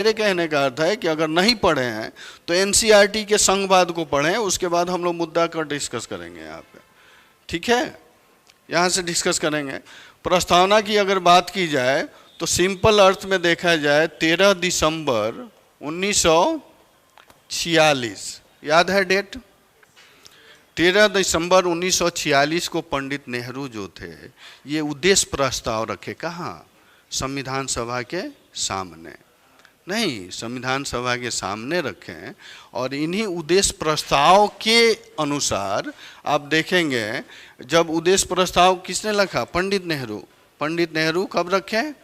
मेरे कहने का अर्थ है कि अगर नहीं पढ़े हैं तो एनसीईआरटी के संघवाद को पढ़ें, उसके बाद हम लोग मुद्दा का डिस्कस करेंगे यहाँ पे, ठीक है? यहाँ से डिस्कस करेंगे। प्रस्तावना की अगर बात की जाए तो सिंपल अर्थ में देखा जाए 13 दिसंबर 1946, याद है डेट? 13 दिसंबर 1946 को पंडित नेहरू जो थे ये उद्देश्य प्रस्ताव रखे, कहाँ? संविधान सभा के सामने। नहीं, संविधान सभा के सामने रखें और इन्हीं उद्देश्य प्रस्ताव के अनुसार आप देखेंगे जब उद्देश्य प्रस्ताव किसने लिखा? पंडित नेहरू। पंडित नेहरू कब रखे?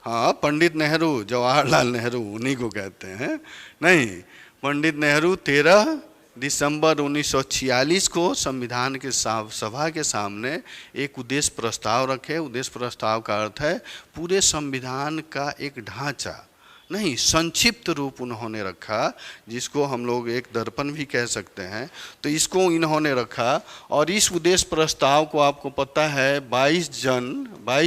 हाँ, पंडित नेहरू, जवाहरलाल नेहरू उन्हीं को कहते हैं। नहीं, पंडित नेहरू 13 दिसंबर 1946 को संविधान के सभा के सामने एक उद्देश्य प्रस्ताव रखे। उद्देश्य प्रस्ताव का अर्थ है पूरे संविधान का एक ढांचा, नहीं संक्षिप्त रूप उन्होंने रखा, जिसको हम लोग एक दर्पण भी कह सकते हैं। तो इसको इन्होंने रखा और इस उद्देश्य प्रस्ताव को आपको पता है 22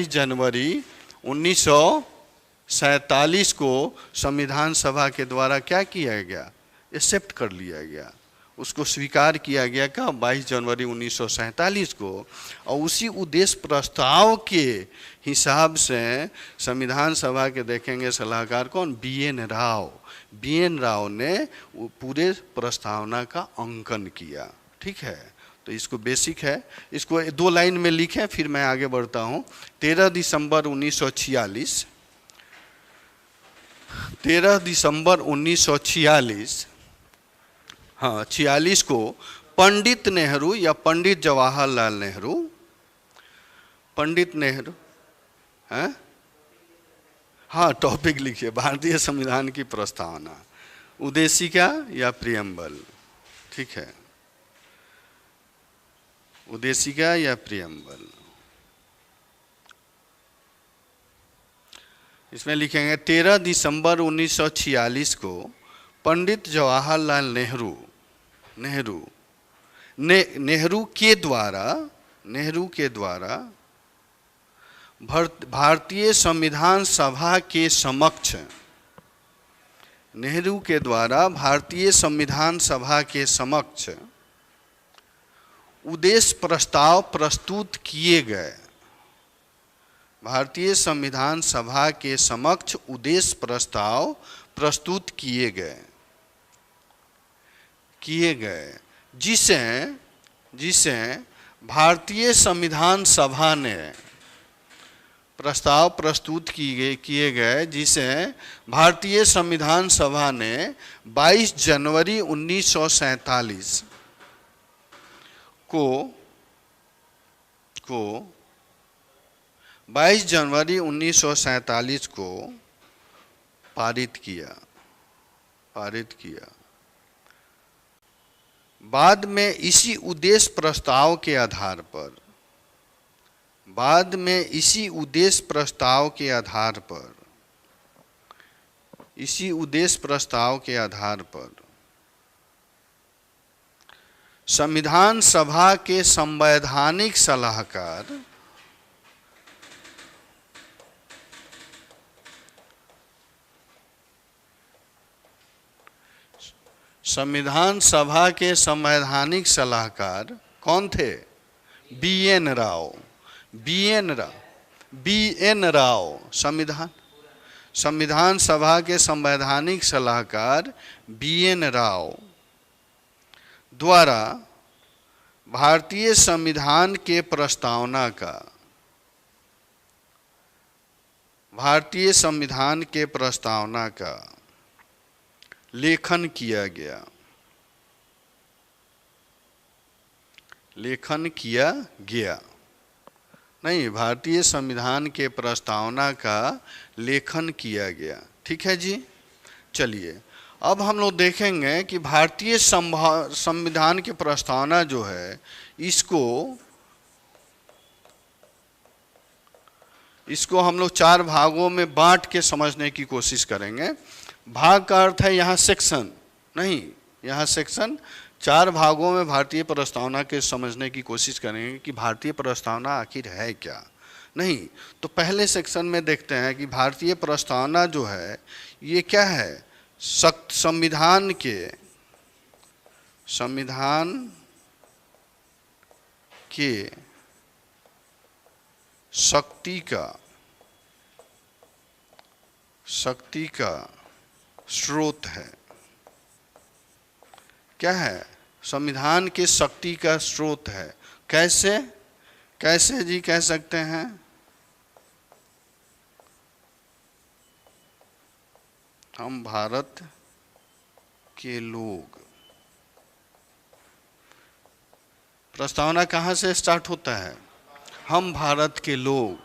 जनवरी 1947 को संविधान सभा के द्वारा क्या किया गया? एक्सेप्ट कर लिया गया, उसको स्वीकार किया गया। का 22 जनवरी 1947 को। और उसी उद्देश्य प्रस्ताव के हिसाब से संविधान सभा के देखेंगे सलाहकार कौन? BN राव। BN राव ने पूरे प्रस्तावना का अंकन किया, ठीक है? तो इसको बेसिक है, इसको 2 लाइन में लिखें फिर मैं आगे बढ़ता हूँ। 13 दिसंबर 1946, 13 दिसंबर 1946, हाँ 46 को पंडित नेहरू या पंडित जवाहरलाल नेहरू, पंडित नेहरू, हैं? हाँ टॉपिक लिखिए, भारतीय संविधान की प्रस्तावना, उद्देशिका या प्रियम्बल, ठीक है? उद्देशिका या प्रियम्बल, इसमें लिखेंगे 13 दिसंबर 1946 को पंडित जवाहरलाल नेहरू नेहरू के द्वारा भारतीय संविधान सभा के समक्ष, नेहरू के द्वारा भारतीय संविधान सभा के समक्ष उद्देश्य प्रस्ताव प्रस्तुत किए गए। भारतीय संविधान सभा के समक्ष उद्देश्य प्रस्ताव प्रस्तुत किए गए जिसे भारतीय संविधान सभा ने प्रस्ताव प्रस्तुत किए गए जिसे भारतीय संविधान सभा ने 22 जनवरी 1947 को 22 जनवरी 1947 को पारित किया। बाद में इसी उद्देश्य प्रस्ताव के आधार पर संविधान सभा के संवैधानिक सलाहकार संविधान सभा के संवैधानिक सलाहकार कौन थे? BN राव। संविधान सभा के संवैधानिक सलाहकार BN राव द्वारा भारतीय संविधान के प्रस्तावना का लेखन किया गया। नहीं, भारतीय संविधान के प्रस्तावना का लेखन किया गया, ठीक है जी। चलिए अब हम लोग देखेंगे कि भारतीय संविधान की प्रस्तावना जो है इसको हम लोग 4 भागों में बांट के समझने की कोशिश करेंगे। भाग का अर्थ है यहाँ सेक्शन, नहीं यहाँ सेक्शन। 4 भागों में भारतीय प्रस्तावना के समझने की कोशिश करेंगे कि भारतीय प्रस्तावना आखिर है क्या। नहीं तो पहले सेक्शन में देखते हैं कि भारतीय प्रस्तावना जो है ये क्या है? संविधान के शक्ति का स्रोत है। क्या है? संविधान के शक्ति का स्रोत है। कैसे जी कह सकते हैं? हम भारत के लोग, प्रस्तावना कहाँ से स्टार्ट होता है? हम भारत के लोग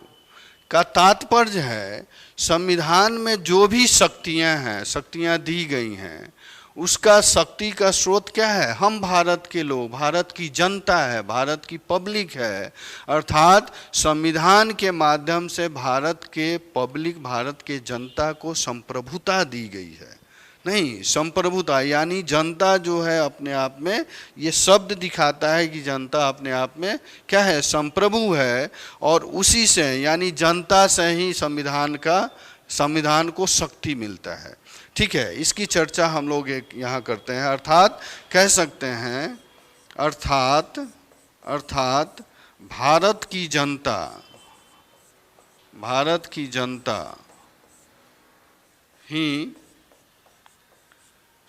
का तात्पर्य है संविधान में जो भी शक्तियां दी गई हैं, उसका शक्ति का स्रोत क्या है? हम भारत के लोग, भारत की जनता है, भारत की पब्लिक है। अर्थात संविधान के माध्यम से भारत के पब्लिक, भारत के जनता को संप्रभुता दी गई है। नहीं, संप्रभुता यानी जनता जो है अपने आप में, ये शब्द दिखाता है कि जनता अपने आप में क्या है? संप्रभु है। और उसी से यानी जनता से ही संविधान को शक्ति मिलता है। ठीक है, इसकी चर्चा हम लोग यहाँ करते हैं। अर्थात कह सकते हैं, अर्थात भारत की जनता ही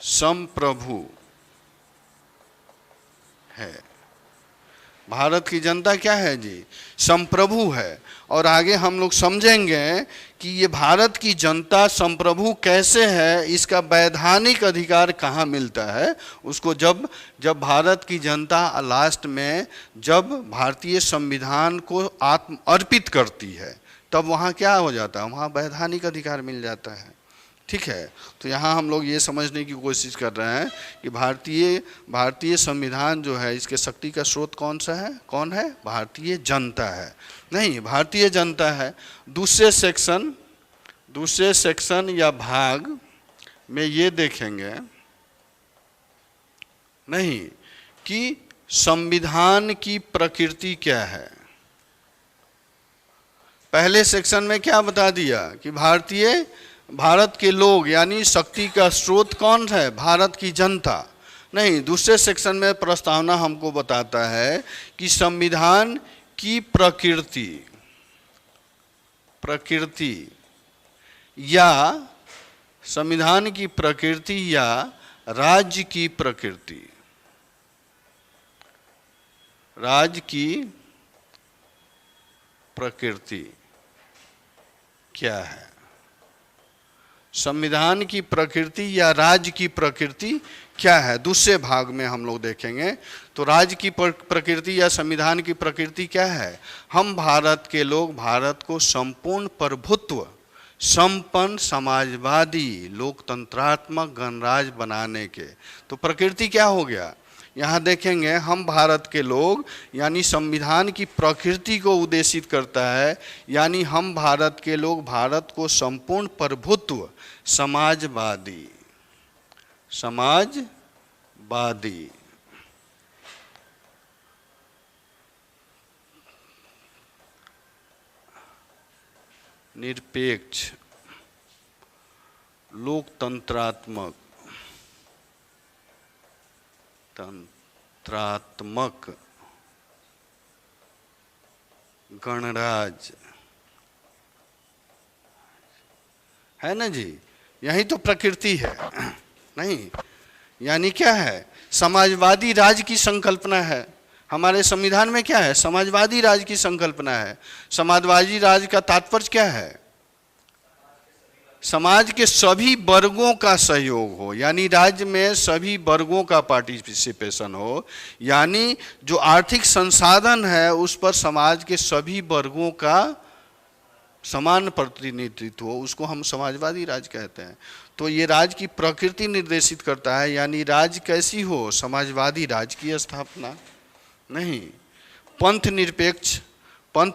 संप्रभु है। भारत की जनता क्या है जी? संप्रभु है। और आगे हम लोग समझेंगे कि ये भारत की जनता संप्रभु कैसे है, इसका वैधानिक अधिकार कहाँ मिलता है उसको। जब भारत की जनता लास्ट में जब भारतीय संविधान को आत्म अर्पित करती है, तब वहाँ क्या हो जाता है? वहाँ वैधानिक अधिकार मिल जाता है। ठीक है, तो यहाँ हम लोग ये समझने की कोशिश कर रहे हैं कि भारतीय संविधान जो है, इसके शक्ति का स्रोत कौन है? भारतीय जनता है। नहीं, भारतीय जनता है। दूसरे सेक्शन या भाग में ये देखेंगे नहीं कि संविधान की प्रकृति क्या है। पहले सेक्शन में क्या बता दिया कि भारत के लोग यानी शक्ति का स्रोत कौन है? भारत की जनता। नहीं, दूसरे सेक्शन में प्रस्तावना हमको बताता है कि संविधान की प्रकृति या संविधान की प्रकृति या राज्य की प्रकृति क्या है? संविधान की प्रकृति या राज्य की प्रकृति क्या है? दूसरे भाग में हम लोग देखेंगे। तो राज्य की प्रकृति या संविधान की प्रकृति क्या है? हम भारत के लोग भारत को संपूर्ण प्रभुत्व, संपन्न, समाजवादी, लोकतंत्रात्मक गणराज्य बनाने के। तो प्रकृति क्या हो गया? यहाँ देखेंगे, हम भारत के लोग यानी संविधान की प्रकृति को उद्देशित करता है। यानी हम भारत के लोग भारत को संपूर्ण प्रभुत्व, समाजवादी निरपेक्ष, लोकतंत्रात्मक गणराज्य है ना जी। यही तो प्रकृति है। नहीं, यानी क्या है? समाजवादी राज्य की संकल्पना है। हमारे संविधान में क्या है? समाजवादी राज्य की संकल्पना है। समाजवादी राज्य का तात्पर्य क्या है? समाज के सभी वर्गों का सहयोग हो, यानी राज्य में सभी वर्गों का पार्टिसिपेशन हो। यानी जो आर्थिक संसाधन है उस पर समाज के सभी वर्गों का समान प्रतिनिधित्व हो, उसको हम समाजवादी राज्य कहते हैं। तो ये राज्य की प्रकृति निर्देशित करता है। यानी राज्य कैसी हो? समाजवादी राज्य की स्थापना। नहीं, पंथ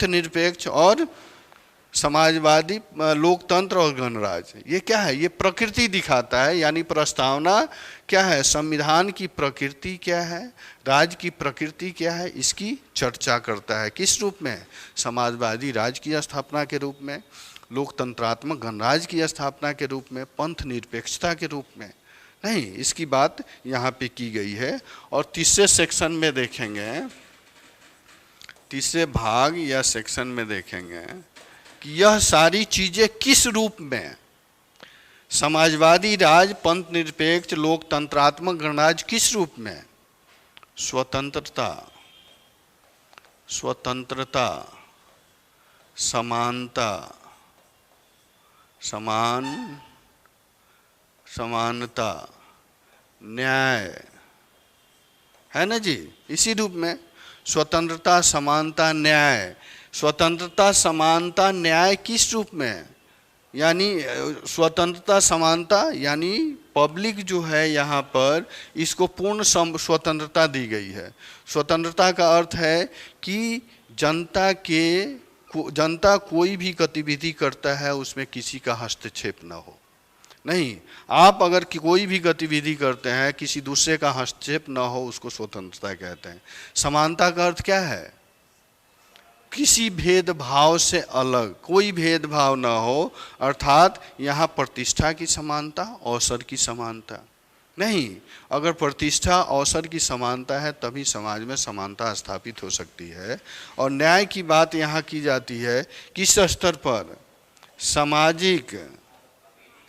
निरपेक्ष और समाजवादी, लोकतंत्र और गणराज्य। ये क्या है? ये प्रकृति दिखाता है। यानी प्रस्तावना क्या है? संविधान की प्रकृति क्या है, राज्य की प्रकृति क्या है, इसकी चर्चा करता है। किस रूप में? समाजवादी राज्य की स्थापना के रूप में। लोकतंत्रात्मक गणराज्य की स्थापना के रूप में, पंथ निरपेक्षता के रूप में। नहीं, इसकी बात यहाँ पे की गई है। और तीसरे सेक्शन में देखेंगे, तीसरे भाग या सेक्शन में देखेंगे कि यह सारी चीजें किस रूप में, समाजवादी राज, पंथ निरपेक्ष, लोकतंत्रात्मक गणराज्य किस रूप में? स्वतंत्रता, स्वतंत्रता, समानता, समानता, न्याय, है ना जी, इसी रूप में स्वतंत्रता, समानता, न्याय। स्वतंत्रता, समानता, न्याय किस रूप में? यानी स्वतंत्रता, समानता यानी पब्लिक जो है यहाँ पर, इसको पूर्ण स्वतंत्रता दी गई है। स्वतंत्रता का अर्थ है कि जनता कोई भी गतिविधि करता है उसमें किसी का हस्तक्षेप न हो। नहीं, आप अगर कोई भी गतिविधि करते हैं किसी दूसरे का हस्तक्षेप न हो, उसको स्वतंत्रता कहते हैं। समानता का अर्थ क्या है? किसी भेदभाव से अलग, कोई भेदभाव न हो, अर्थात यहाँ प्रतिष्ठा की समानता, अवसर की समानता। नहीं, अगर प्रतिष्ठा, अवसर की समानता है तभी समाज में समानता स्थापित हो सकती है। और न्याय की बात यहाँ की जाती है किस स्तर पर?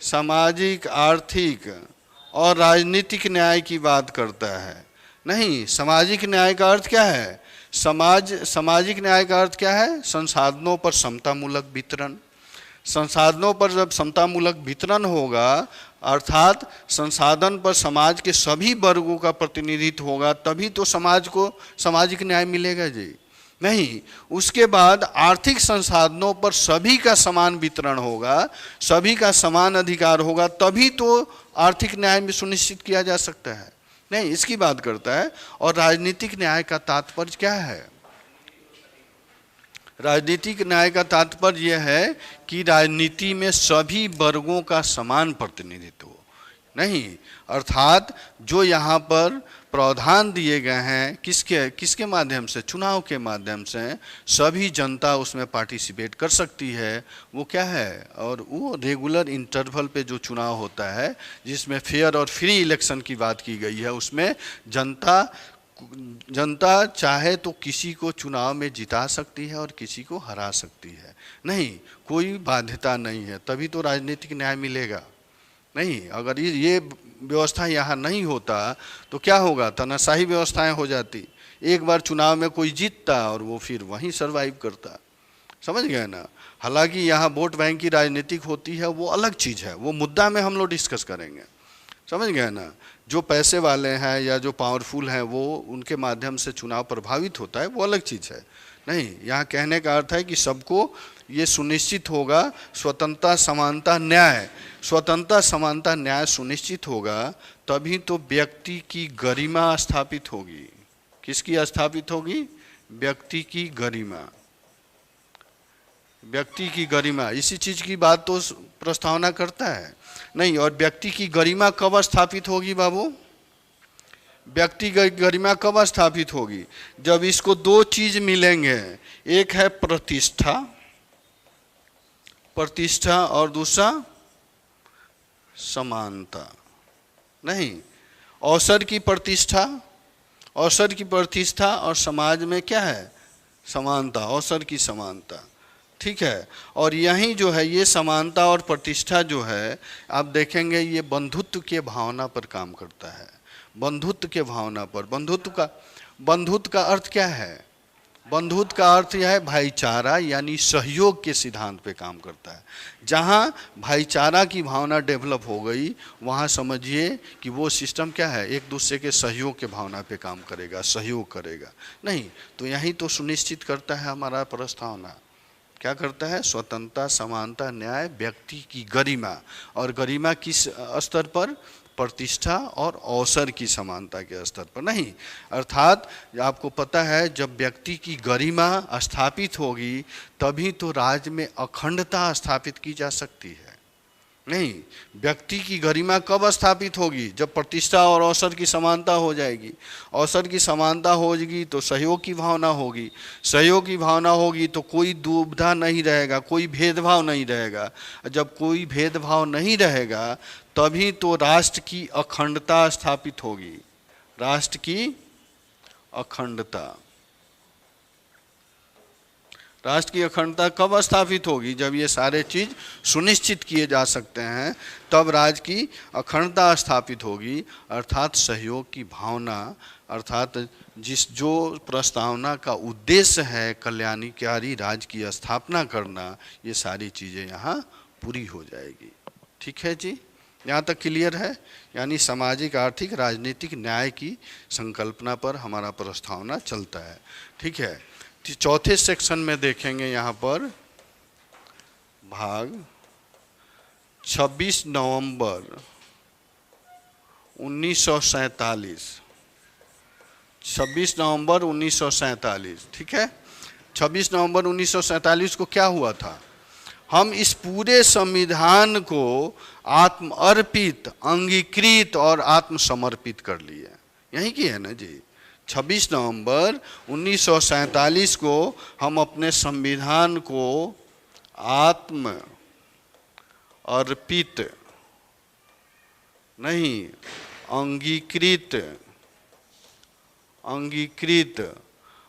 सामाजिक, आर्थिक और राजनीतिक न्याय की बात करता है। नहीं, सामाजिक न्याय का अर्थ क्या है? सामाजिक न्याय का अर्थ क्या है? संसाधनों पर समतामूलक वितरण। संसाधनों पर जब समतामूलक वितरण होगा, अर्थात संसाधन पर समाज के सभी वर्गों का प्रतिनिधित्व होगा, तभी तो समाज को सामाजिक न्याय मिलेगा जी। नहीं, उसके बाद आर्थिक संसाधनों पर सभी का समान वितरण होगा, सभी का समान अधिकार होगा, तभी तो आर्थिक न्याय में सुनिश्चित किया जा सकता है। नहीं, इसकी बात करता है। और राजनीतिक न्याय का तात्पर्य क्या है? राजनीतिक न्याय का तात्पर्य यह है कि राजनीति में सभी वर्गों का समान प्रतिनिधित्व हो। नहीं, अर्थात जो यहाँ पर प्रावधान दिए गए हैं किसके माध्यम से? चुनाव के माध्यम से सभी जनता उसमें पार्टिसिपेट कर सकती है। वो क्या है? और वो रेगुलर इंटरवल पे जो चुनाव होता है, जिसमें फेयर और फ्री इलेक्शन की बात की गई है, उसमें जनता चाहे तो किसी को चुनाव में जिता सकती है और किसी को हरा सकती है। नहीं, कोई बाध्यता नहीं है, तभी तो राजनीतिक न्याय मिलेगा। नहीं, अगर ये व्यवस्था यहाँ नहीं होता तो क्या होगा? तानाशाही व्यवस्थाएं हो जाती। एक बार चुनाव में कोई जीतता और वो फिर वहीं सरवाइव करता। समझ गए ना? हालांकि यहाँ वोट बैंक की राजनीतिक होती है, वो अलग चीज़ है, वो मुद्दा में हम लोग डिस्कस करेंगे। समझ गए ना? जो पैसे वाले हैं या जो पावरफुल हैं, वो उनके माध्यम से चुनाव प्रभावित होता है, वो अलग चीज़ है। नहीं, यहाँ कहने का अर्थ है कि सबको ये सुनिश्चित होगा, स्वतंत्रता, समानता, न्याय। स्वतंत्रता, समानता, न्याय सुनिश्चित होगा तभी तो व्यक्ति की गरिमा स्थापित होगी। किसकी स्थापित होगी? व्यक्ति की गरिमा। व्यक्ति की गरिमा, इसी चीज की बात तो प्रस्तावना करता है। नहीं, और व्यक्ति की गरिमा कब स्थापित होगी बाबू? व्यक्ति की गरिमा कब स्थापित होगी? जब इसको दो चीज मिलेंगे, एक है प्रतिष्ठा और दूसरा समानता। नहीं, अवसर की प्रतिष्ठा और समाज में क्या है? समानता, अवसर की समानता। ठीक है। और यही जो है ये समानता और प्रतिष्ठा जो है, आप देखेंगे ये बंधुत्व के भावना पर काम करता है। बंधुत्व के भावना पर। बंधुत्व का अर्थ क्या है? बंधुत्व का अर्थ यह है भाईचारा, यानी सहयोग के सिद्धांत पे काम करता है। जहाँ भाईचारा की भावना डेवलप हो गई, वहाँ समझिए कि वो सिस्टम क्या है? एक दूसरे के सहयोग के भावना पे काम करेगा, सहयोग करेगा। नहीं तो यही तो सुनिश्चित करता है हमारा प्रस्तावना। क्या करता है? स्वतंत्रता, समानता, न्याय, व्यक्ति की गरिमा। और गरिमा किस स्तर पर? प्रतिष्ठा और अवसर की समानता के स्तर पर। नहीं, अर्थात आपको पता है जब व्यक्ति की गरिमा स्थापित होगी तभी तो राज्य में अखंडता स्थापित की जा सकती है। नहीं, व्यक्ति की गरिमा कब स्थापित होगी? जब प्रतिष्ठा और अवसर की समानता हो जाएगी। अवसर की समानता होगी तो सहयोग की भावना होगी, सहयोग की भावना होगी तो कोई दुविधा नहीं रहेगा, कोई भेदभाव नहीं रहेगा। जब कोई भेदभाव नहीं रहेगा तभी तो राष्ट्र की अखंडता स्थापित होगी, राष्ट्र की अखंडता। राष्ट्र की अखंडता कब स्थापित होगी? जब ये सारे चीज सुनिश्चित किए जा सकते हैं तब राज्य की अखंडता स्थापित होगी, अर्थात सहयोग की भावना, अर्थात जो प्रस्तावना का उद्देश्य है कल्याणकारी राज्य की स्थापना करना, ये सारी चीज़ें यहाँ पूरी हो जाएगी। ठीक है जी, यहाँ तक क्लियर है? यानी सामाजिक, आर्थिक, राजनीतिक न्याय की संकल्पना पर हमारा प्रस्तावना चलता है। ठीक है, चौथे सेक्शन में देखेंगे यहाँ पर भाग 26 नवंबर 1947, 26 नवंबर 1947। ठीक है, 26 नवंबर 1947 को क्या हुआ था? हम इस पूरे संविधान को आत्म अर्पित, अंगीकृत और आत्मसमर्पित कर लिए। यही की है ना जी, 26 नवंबर 1947 को हम अपने संविधान को आत्म अर्पित नहीं, अंगीकृत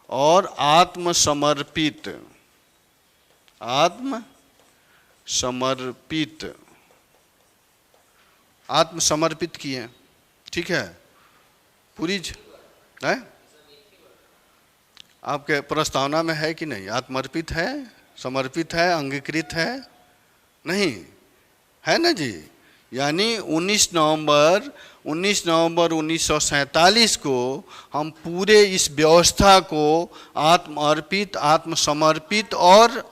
और आत्मसमर्पित किए। ठीक है, पूरी है आपके प्रस्तावना में है कि नहीं? आत्मर्पित है, समर्पित है, अंगीकृत है, नहीं है ना जी? यानी 19 नवंबर 1947 को हम पूरे इस व्यवस्था को आत्मर्पित, आत्मसमर्पित और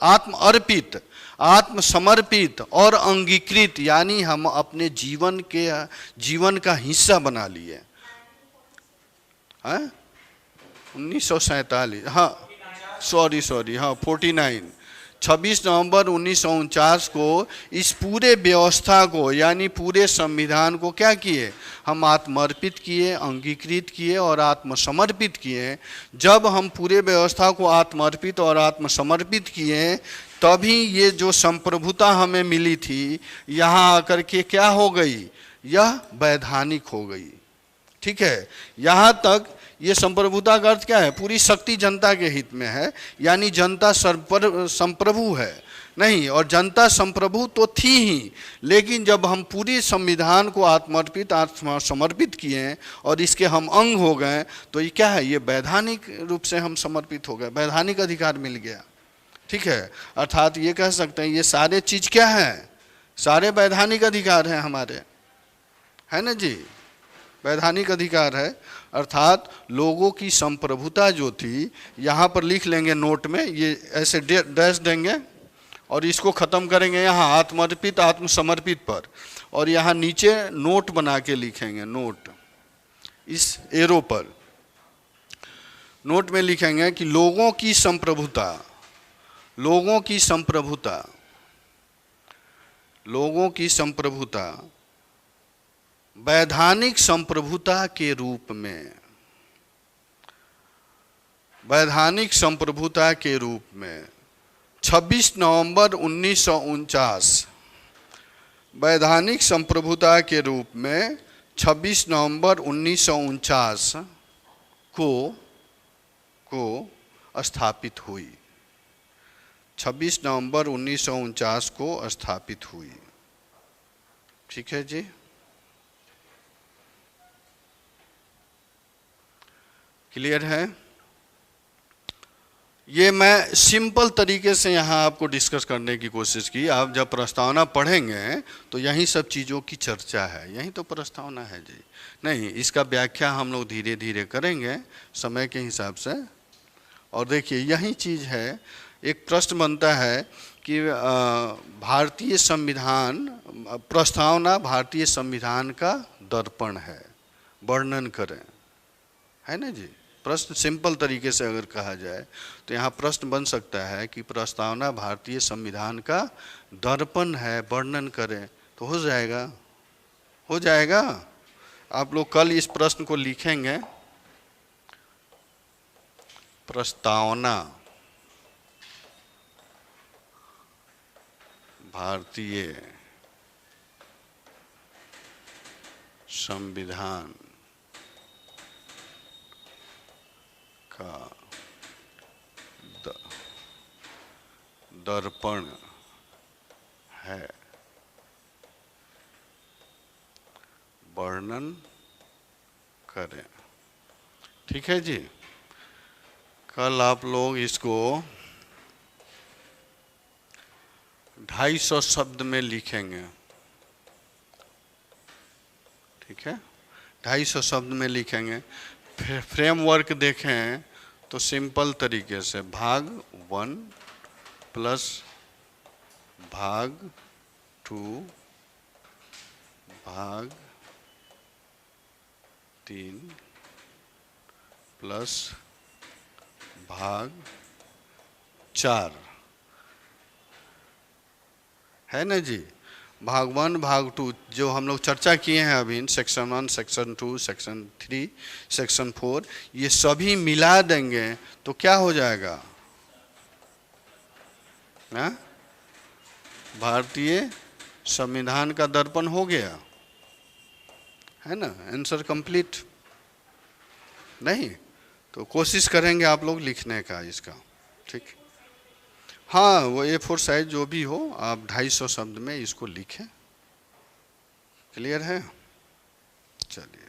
आत्मसमर्पित और अंगीकृत, यानी हम अपने जीवन का हिस्सा बना लिए। हाँ 1947, हाँ सॉरी, हाँ 49, 26 नवंबर 1949 को इस पूरे व्यवस्था को, यानी पूरे संविधान को क्या किए? हम आत्मर्पित किए, अंगीकृत किए और आत्मसमर्पित किए। जब हम पूरे व्यवस्था को आत्मर्पित और आत्मसमर्पित किए तभी ये जो संप्रभुता हमें मिली थी यहाँ आकर के क्या हो गई? यह वैधानिक हो गई। ठीक है, यहाँ तक ये संप्रभुता का अर्थ क्या है? पूरी शक्ति जनता के हित में है, यानी जनता संप्रभु है नहीं, और जनता संप्रभु तो थी ही, लेकिन जब हम पूरी संविधान को आत्मर्पित, आत्मसमर्पित किए और इसके हम अंग हो गए तो ये क्या है? ये वैधानिक रूप से हम समर्पित हो गए, वैधानिक अधिकार मिल गया। ठीक है, अर्थात ये कह सकते हैं ये सारे चीज क्या है? सारे वैधानिक अधिकार हैं हमारे, है ना जी? वैधानिक अधिकार है, अर्थात लोगों की संप्रभुता जो थी, यहाँ पर लिख लेंगे नोट में, ये ऐसे डैश देंगे और इसको ख़त्म करेंगे यहाँ आत्मर्पित, आत्मसमर्पित पर, और यहाँ नीचे नोट बना के लिखेंगे, नोट इस एरो पर नोट में लिखेंगे कि लोगों की संप्रभुता वैधानिक संप्रभुता के रूप में, वैधानिक संप्रभुता के रूप में 26 नवंबर 1949, वैधानिक संप्रभुता के रूप में 26 नवंबर 1949 को स्थापित हुई। 26 नवंबर 1949 को स्थापित हुई। ठीक है जी, क्लियर है? ये मैं सिंपल तरीके से यहाँ आपको डिस्कस करने की कोशिश की। आप जब प्रस्तावना पढ़ेंगे तो यही सब चीज़ों की चर्चा है, यही तो प्रस्तावना है जी। नहीं, इसका व्याख्या हम लोग धीरे धीरे करेंगे समय के हिसाब से। और देखिए यही चीज़ है, एक प्रश्न बनता है कि भारतीय संविधान, प्रस्तावना भारतीय संविधान का दर्पण है, वर्णन करें, है ना जी? प्रश्न सिंपल तरीके से अगर कहा जाए तो यहाँ प्रश्न बन सकता है कि प्रस्तावना भारतीय संविधान का दर्पण है, वर्णन करें। तो हो जाएगा, हो जाएगा। आप लोग कल इस प्रश्न को लिखेंगे, प्रस्तावना भारतीय संविधान का दर्पण है, वर्णन करें। ठीक है जी। कल आप लोग इसको 250 शब्द में लिखेंगे। ठीक है, 250 शब्द में लिखेंगे। फ्रेमवर्क देखें तो सिंपल तरीके से भाग 1 प्लस भाग 2 भाग 3 प्लस भाग 4 है ना जी। भाग 1 भाग 2 जो हम लोग चर्चा किए हैं अभी, सेक्शन 1 सेक्शन 2 सेक्शन 3 सेक्शन 4, ये सभी मिला देंगे तो क्या हो जाएगा ना, भारतीय संविधान का दर्पण हो गया, है ना। Answer complete. नहीं तो कोशिश करेंगे आप लोग लिखने का इसका। ठीक, हाँ वो A4 साइज जो भी हो, आप 250 शब्द में इसको लिखें। क्लियर है? चलिए,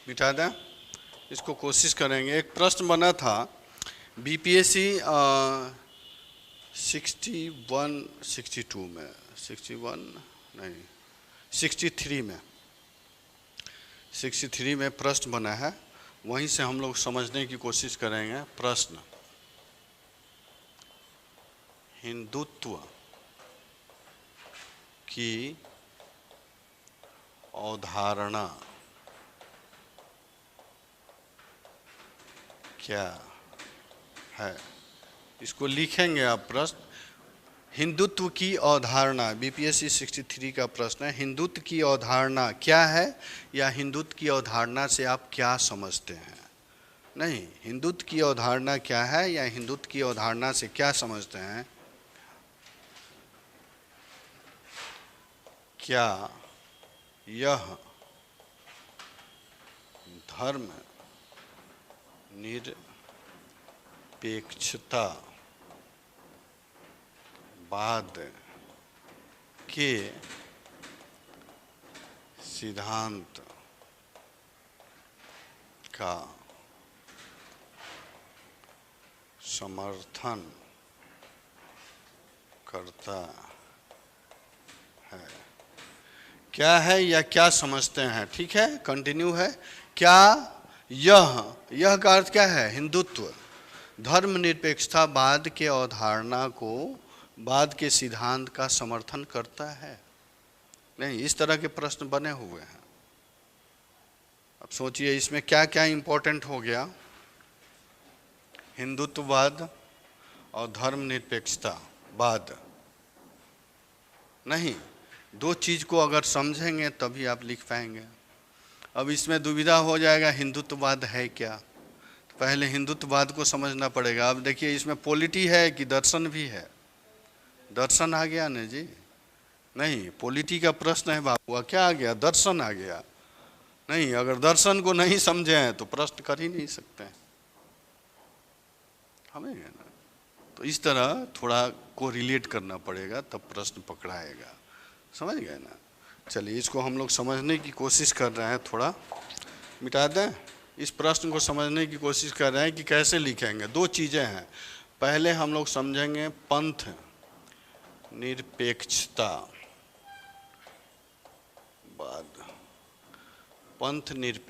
मिटा दें इसको, कोशिश करेंगे। एक प्रश्न बना था बीपीएससी 62 में, 63 में प्रश्न बना है, वहीं से हम लोग समझने की कोशिश करेंगे। प्रश्न, हिंदुत्व की अवधारणा क्या है? इसको लिखेंगे आप प्रश्न। हिंदुत्व की अवधारणा, बीपीएससी 63 का प्रश्न है, हिंदुत्व की अवधारणा क्या है, या हिंदुत्व की अवधारणा से आप क्या समझते हैं। नहीं, हिंदुत्व की अवधारणा क्या है या हिंदुत्व की अवधारणा से क्या समझते हैं। क्या यह धर्म निरपेक्षता बाद के सिद्धांत का समर्थन करता है। क्या है या क्या समझते हैं? ठीक है, कंटिन्यू है। क्या यह का अर्थ क्या है? हिंदुत्व धर्मनिरपेक्षतावाद के अवधारणा को, बाद के सिद्धांत का समर्थन करता है। नहीं, इस तरह के प्रश्न बने हुए हैं। अब सोचिए इसमें क्या क्या इंपॉर्टेंट हो गया। हिंदुत्ववाद और धर्मनिरपेक्षतावाद, नहीं, दो चीज को अगर समझेंगे तभी आप लिख पाएंगे। अब इसमें दुविधा हो जाएगा हिंदुत्ववाद है क्या, तो पहले हिंदुत्ववाद को समझना पड़ेगा। अब देखिए इसमें पॉलिटी है कि दर्शन भी है। दर्शन आ गया ना जी, नहीं पॉलिटी का प्रश्न है बाबू, क्या आ गया? दर्शन आ गया। नहीं, अगर दर्शन को नहीं समझे हैं तो प्रश्न कर ही नहीं सकते, हमें है ना। तो इस तरह थोड़ा को रिलेट करना पड़ेगा तब प्रश्न पकड़ाएगा, समझ गए ना। चलिए इसको हम लोग समझने की कोशिश कर रहे हैं, थोड़ा मिटा दें। इस प्रश्न को समझने की कोशिश कर रहे हैं कि कैसे लिखेंगे। दो चीज़ें हैं, पहले हम लोग समझेंगे पंथ निरपेक्षता बाद पंथ निरपेक्ष